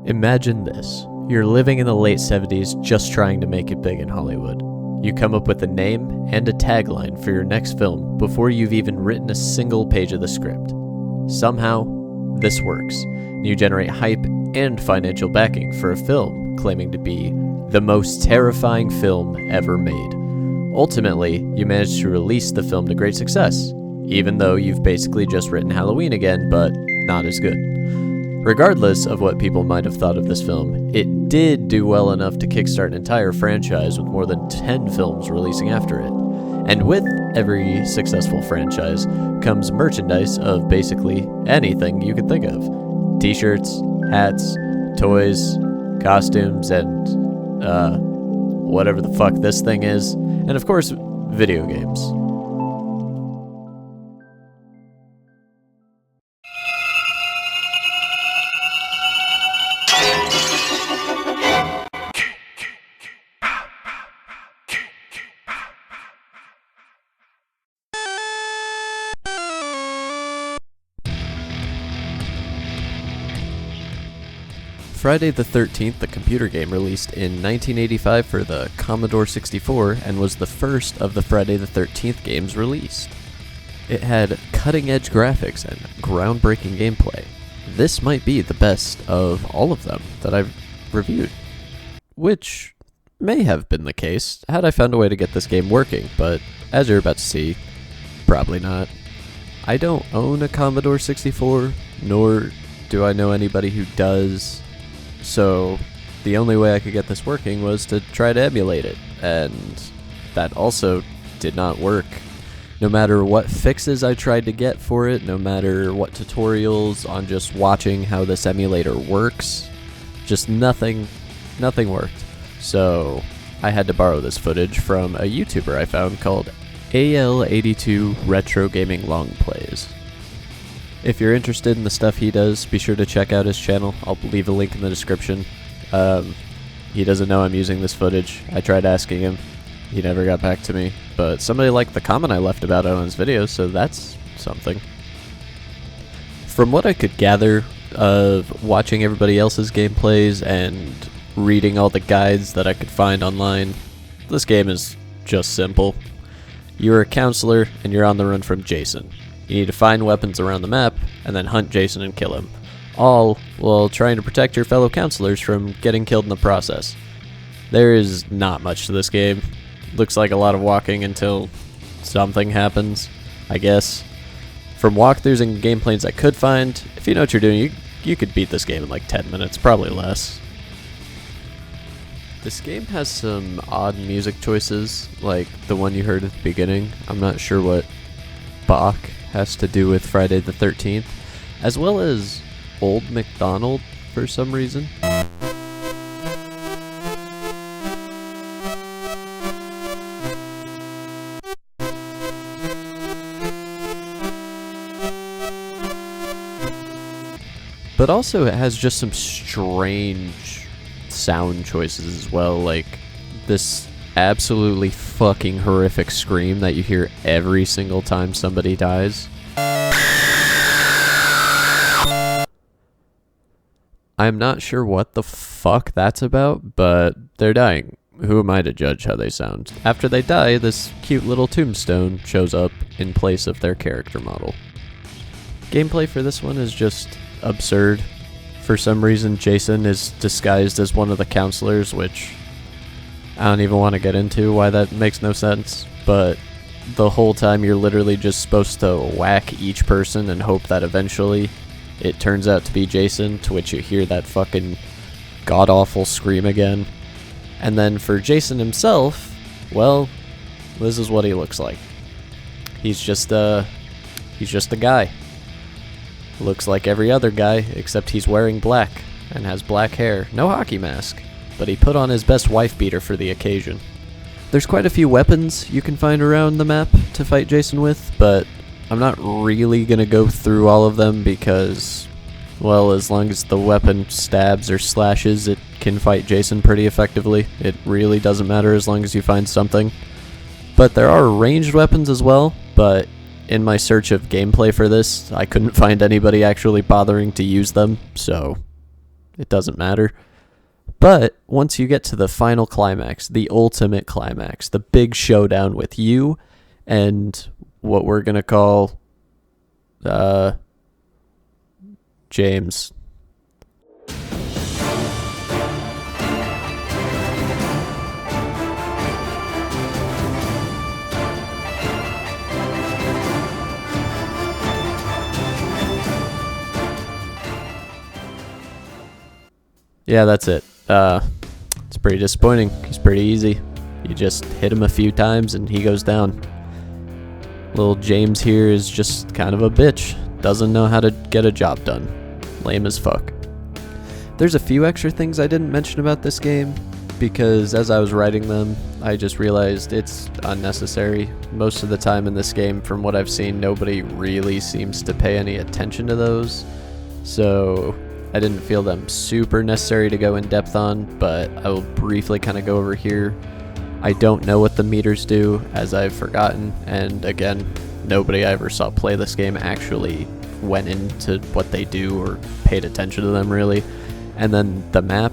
Imagine this. You're living in the late 70s just trying to make it big in Hollywood. You come up with a name and a tagline for your next film before you've even written a single page of the script. Somehow, this works. You generate hype and financial backing for a film claiming to be the most terrifying film ever made. Ultimately, you manage to release the film to great success, even though you've basically just written Halloween again, but not as good. Regardless of what people might have thought of this film, it did do well enough to kickstart an entire franchise with more than 10 films releasing after it. And with every successful franchise comes merchandise of basically anything you could think of. T-shirts, hats, toys, costumes, and whatever the fuck this thing is. And of course, video games. Friday the 13th, the computer game, released in 1985 for the Commodore 64 and was the first of the Friday the 13th games released. It had cutting-edge graphics and groundbreaking gameplay. This might be the best of all of them that I've reviewed, which may have been the case had I found a way to get this game working, but as you're about to see, probably not. I don't own a Commodore 64, nor do I know anybody who does. So the only way I could get this working was to try to emulate it, and that also did not work. No matter what fixes I tried to get for it, no matter what tutorials on just watching how this emulator works, just nothing worked. So I had to borrow this footage from a YouTuber I found called AL82 Retro Gaming Long Plays. If you're interested in the stuff he does, be sure to check out his channel. I'll leave a link in the description. He doesn't know I'm using this footage. I tried asking him. He never got back to me. But somebody liked the comment I left about it on his video, so that's something. From what I could gather of watching everybody else's gameplays and reading all the guides that I could find online, this game is just simple. You're a counselor, and you're on the run from Jason. You need to find weapons around the map, and then hunt Jason and kill him. All while trying to protect your fellow counselors from getting killed in the process. There is not much to this game. Looks like a lot of walking until something happens, I guess. From walkthroughs and gameplays I could find, if you know what you're doing, you could beat this game in like 10 minutes, probably less. This game has some odd music choices, like the one you heard at the beginning. I'm not sure what Bach has to do with Friday the 13th, as well as Old MacDonald for some reason. But also it has just some strange sound choices as well, like this absolutely fucking horrific scream that you hear every single time somebody dies. I'm not sure what the fuck that's about, but they're dying. Who am I to judge how they sound? After they die, this cute little tombstone shows up in place of their character model. Gameplay for this one is just absurd. For some reason, Jason is disguised as one of the counselors, which I don't even want to get into why that makes no sense, but the whole time you're literally just supposed to whack each person and hope that eventually it turns out to be Jason, to which you hear that fucking god-awful scream again. And then for Jason himself, well, this is what he looks like. He's just a guy. Looks like every other guy, except he's wearing black and has black hair. No hockey mask, but he put on his best wife beater for the occasion. There's quite a few weapons you can find around the map to fight Jason with, but I'm not really gonna go through all of them because, well, as long as the weapon stabs or slashes, it can fight Jason pretty effectively. It really doesn't matter as long as you find something. But there are ranged weapons as well, but in my search of gameplay for this, I couldn't find anybody actually bothering to use them, so it doesn't matter. But once you get to the final climax, the ultimate climax, the big showdown with you and what we're going to call James. Yeah, that's it. It's pretty disappointing. He's pretty easy. You just hit him a few times and he goes down. Little James here is just kind of a bitch. Doesn't know how to get a job done. Lame as fuck. There's a few extra things I didn't mention about this game, because as I was writing them, I just realized it's unnecessary. Most of the time in this game, from what I've seen, nobody really seems to pay any attention to those. So I didn't feel them super necessary to go in depth on, but I will briefly kind of go over here. I don't know what the meters do, as I've forgotten, and again, nobody I ever saw play this game actually went into what they do or paid attention to them really. And then the map,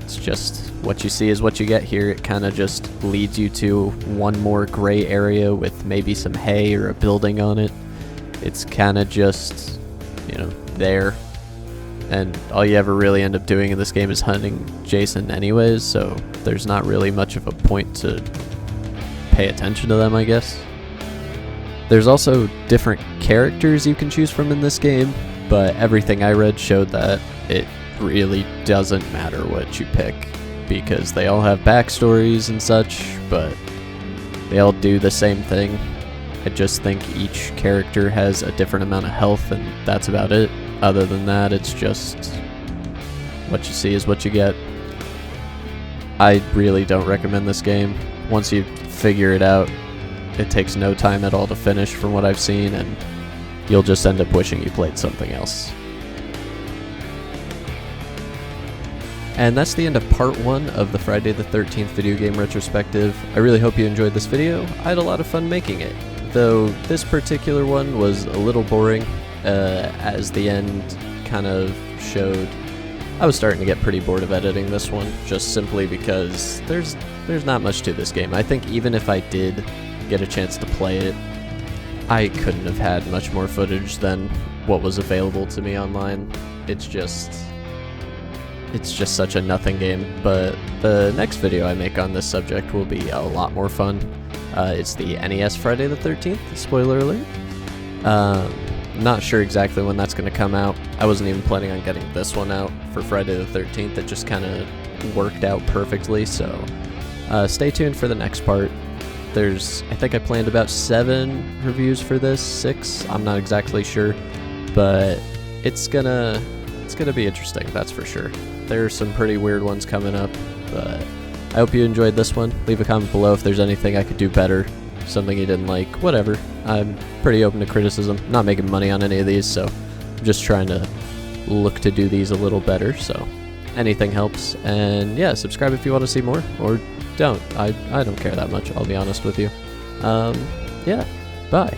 it's just what you see is what you get here. It kind of just leads you to one more gray area with maybe some hay or a building on it. It's kind of just, you know, there. And all you ever really end up doing in this game is hunting Jason anyways, so there's not really much of a point to pay attention to them, I guess. There's also different characters you can choose from in this game, but everything I read showed that it really doesn't matter what you pick, because they all have backstories and such, but they all do the same thing. I just think each character has a different amount of health, and that's about it. Other than that, it's just what you see is what you get. I really don't recommend this game. Once you figure it out, it takes no time at all to finish from what I've seen, and you'll just end up wishing you played something else. And that's the end of part 1 of the Friday the 13th video game retrospective. I really hope you enjoyed this video. I had a lot of fun making it, though this particular one was a little boring, as the end kind of showed. I was starting to get pretty bored of editing this one, just simply because there's not much to this game. I think even if I did get a chance to play it, I couldn't have had much more footage than what was available to me online. It's just such a nothing game. But the next video I make on this subject will be a lot more fun. It's the NES Friday the 13th, spoiler alert. Not sure exactly when that's going to come out. I wasn't even planning on getting this one out for Friday the 13th. It just kind of worked out perfectly, so stay tuned for the next part. I think I planned about 7 reviews for this, 6, I'm not exactly sure, but it's gonna be interesting, that's for sure. There are some pretty weird ones coming up, but I hope you enjoyed this one. Leave a comment below if there's anything I could do better, something you didn't like, whatever. I'm pretty open to criticism. Not making money on any of these, so I'm just trying to look to do these a little better, so anything helps. And yeah, subscribe if you want to see more, or don't. I don't care that much, I'll be honest with you. Yeah, bye.